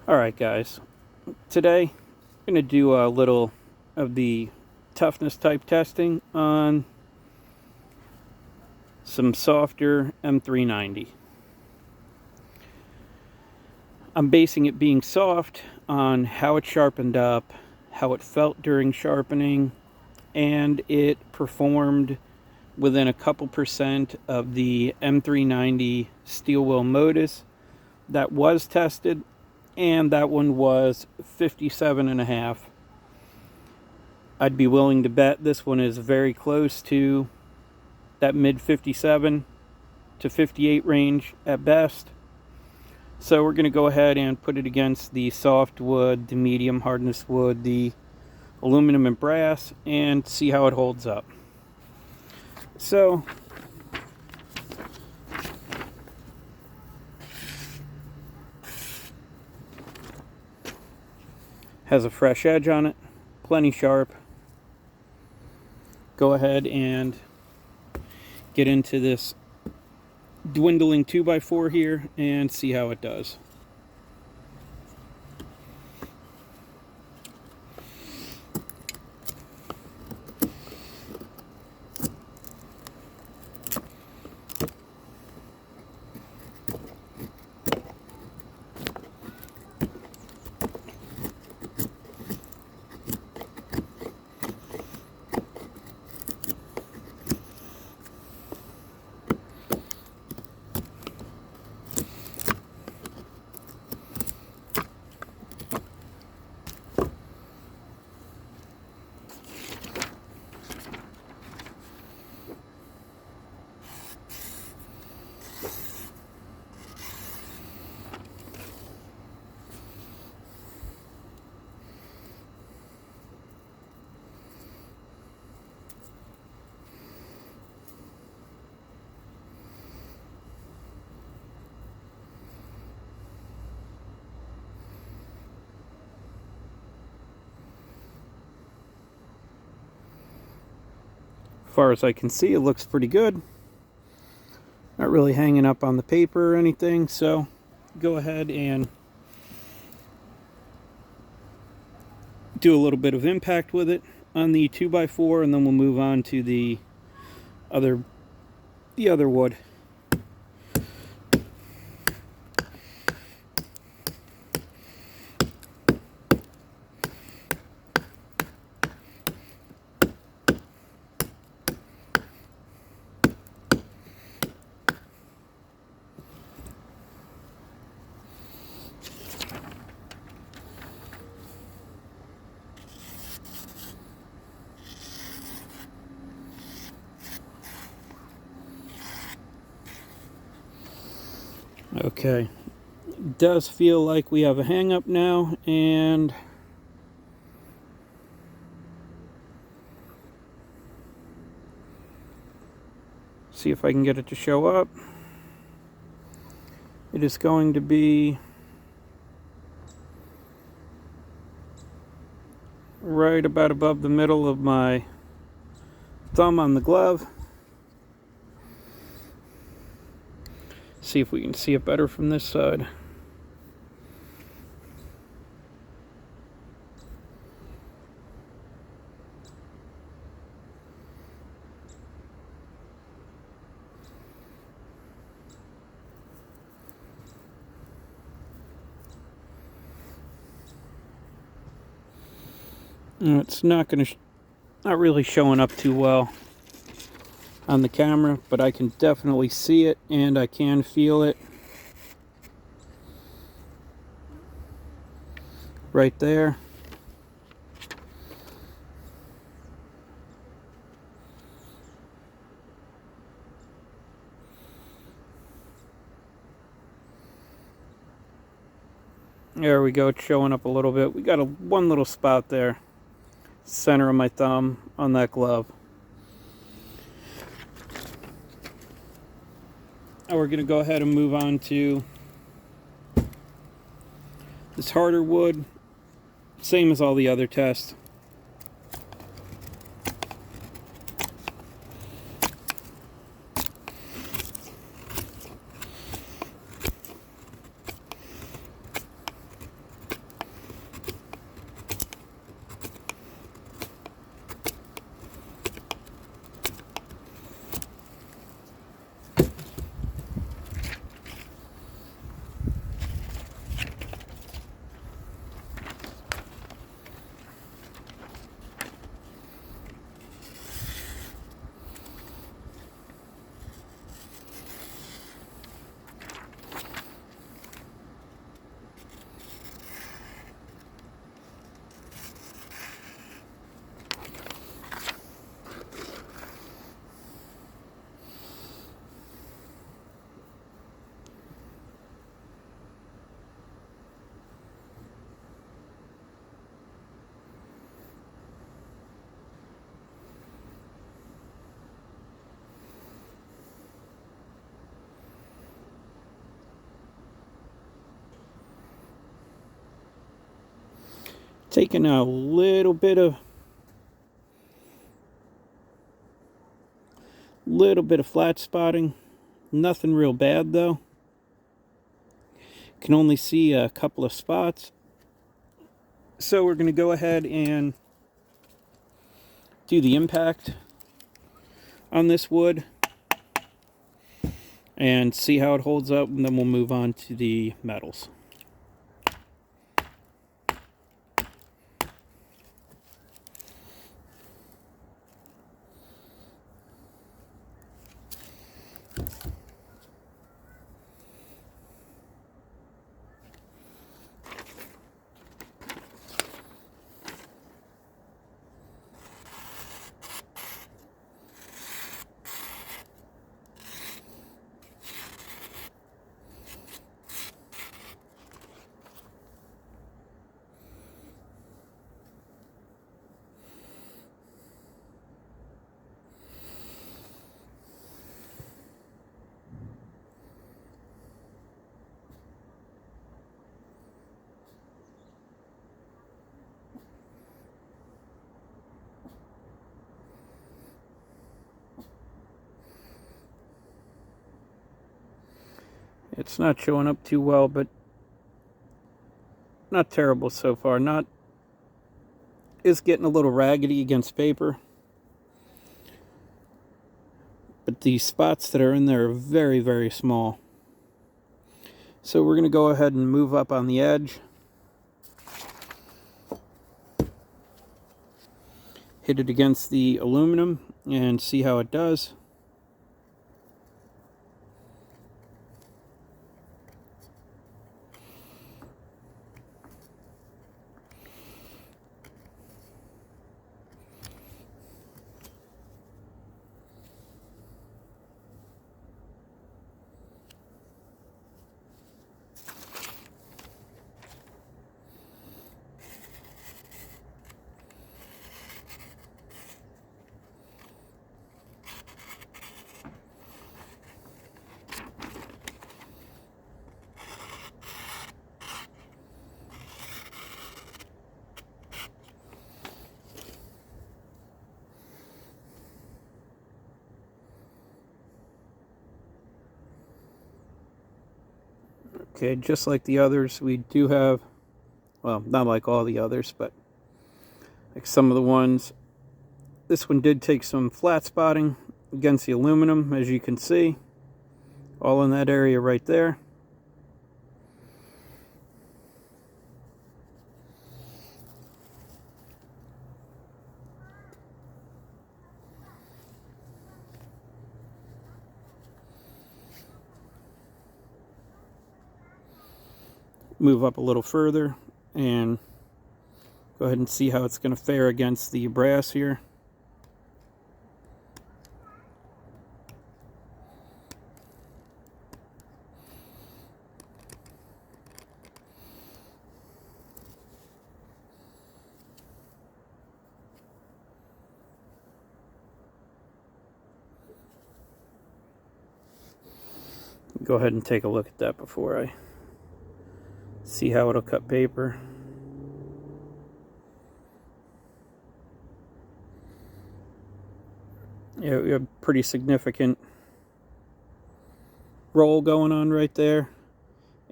Alright guys, today I'm going to do a little of the toughness type testing on some softer M390. I'm basing it being soft on how it sharpened up, how it felt during sharpening, and it performed within a couple percent of the M390 steel wheel modus that was tested, and that one was 57.5. I'd be willing to bet this one is very close to that mid 57 to 58 range at best. So we're going to go ahead and put it against the soft wood, the medium hardness wood, the aluminum and brass, and see how it holds up. So has a fresh edge on it, plenty sharp. Go ahead and get into this dwindling 2x4 here and see how it does. As far as I can see, it looks pretty good. Not really hanging up on the paper or anything, so go ahead and do a little bit of impact with it on the 2x4, and then we'll move on to the other wood. Okay, it does feel like we have a hang up now, and see if I can get it to show up. It is going to be right about above the middle of my thumb on the glove. See if we can see it better from this side. It's not really showing up too well on the camera, but I can definitely see it and I can feel it right there. There we go, it's showing up a little bit. We got one little spot there, center of my thumb on that glove. Now we're going to go ahead and move on to this harder wood, same as all the other tests. taking a little bit of flat spotting. Nothing real bad though. Can only see a couple of spots. So we're going to go ahead and do the impact on this wood and see how it holds up, and then we'll move on to the metals. It's not showing up too well, but not terrible so far. It's getting a little raggedy against paper, but the spots that are in there are very, very small. So we're going to go ahead and move up on the edge, hit it against the aluminum and see how it does. Okay, just like the others, we do have, well, not like all the others, but like some of the ones. This one did take some flat spotting against the aluminum, as you can see, all in that area right there. Move up a little further and go ahead and see how it's going to fare against the brass here. Go ahead and take a look at that before I see how it'll cut paper. Yeah, we have a pretty significant roll going on right there,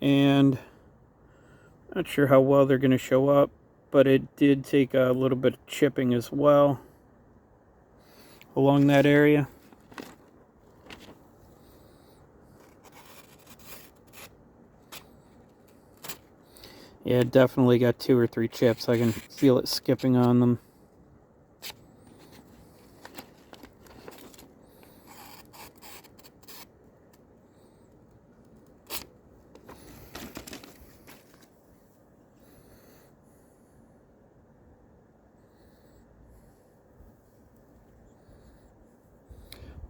and not sure how well they're going to show up, but it did take a little bit of chipping as well along that area. Yeah, definitely got 2 or 3 chips. I can feel it skipping on them.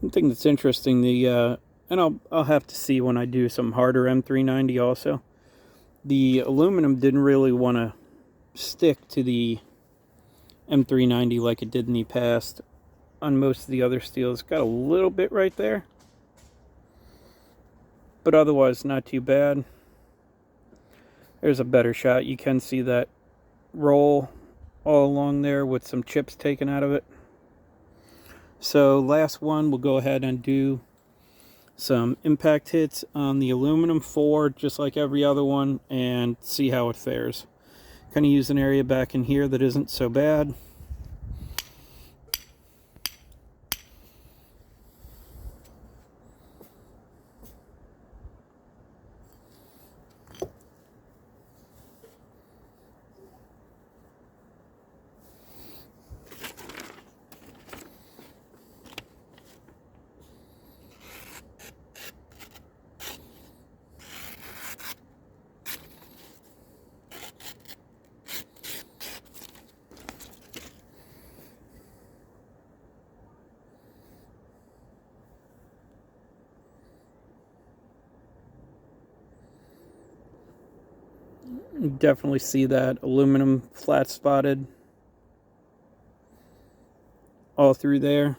One thing that's interesting, and I'll have to see when I do some harder M390 also. The aluminum didn't really want to stick to the M390 like it did in the past on most of the other steels. Got a little bit right there, but otherwise not too bad. There's a better shot. You can see that roll all along there with some chips taken out of it. So last one, we'll go ahead and do some impact hits on the aluminum 4, just like every other one, and see how it fares. Kind of use an area back in here that isn't so bad. You definitely see that aluminum flat spotted all through there.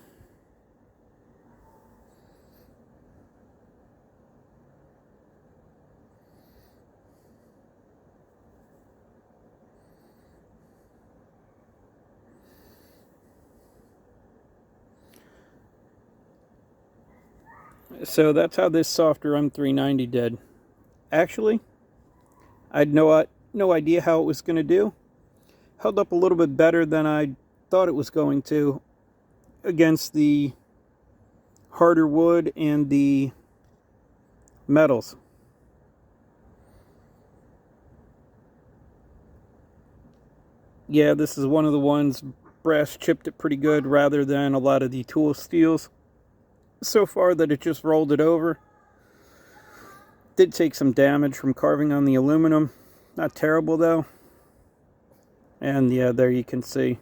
So that's how this softer M390 did. Actually, I had no idea how it was going to do. Held up a little bit better than I thought it was going to against the harder wood and the metals. Yeah, this is one of the ones brass chipped it pretty good rather than a lot of the tool steels so far that it just rolled it over. Did take some damage from carving on the aluminum. Not terrible though. And yeah, there you can see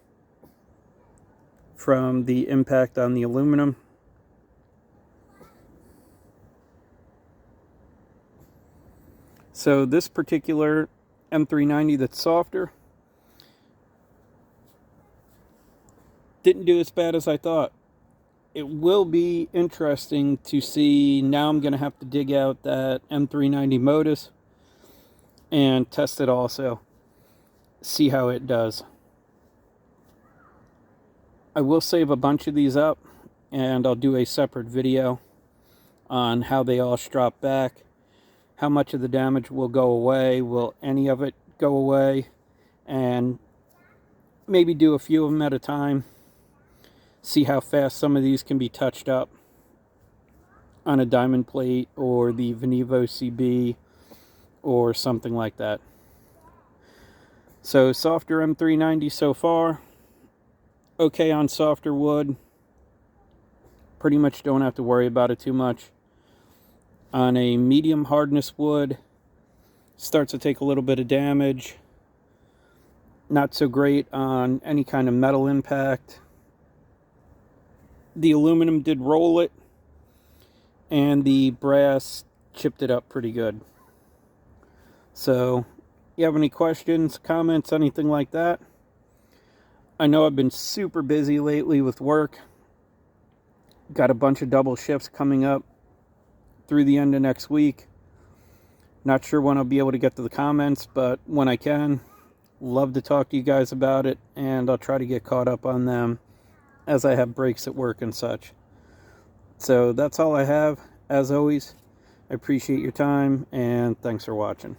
from the impact on the aluminum. So this particular M390 that's softer didn't do as bad as I thought. It will be interesting to see. Now I'm going to have to dig out that M390 Modus and test it also. See how it does. I will save a bunch of these up and I'll do a separate video on how they all strop back, how much of the damage will go away, will any of it go away, and maybe do a few of them at a time. See how fast some of these can be touched up on a diamond plate or the Venevo CB or something like that. So softer M390 so far. Okay on softer wood. Pretty much don't have to worry about it too much. On a medium hardness wood, starts to take a little bit of damage. Not so great on any kind of metal impact. The aluminum did roll it, and the brass chipped it up pretty good. So, you have any questions, comments, anything like that? I know I've been super busy lately with work. Got a bunch of double shifts coming up through the end of next week. Not sure when I'll be able to get to the comments, but when I can, love to talk to you guys about it, and I'll try to get caught up on them as I have breaks at work and such. So that's all I have. As always, I appreciate your time, and thanks for watching.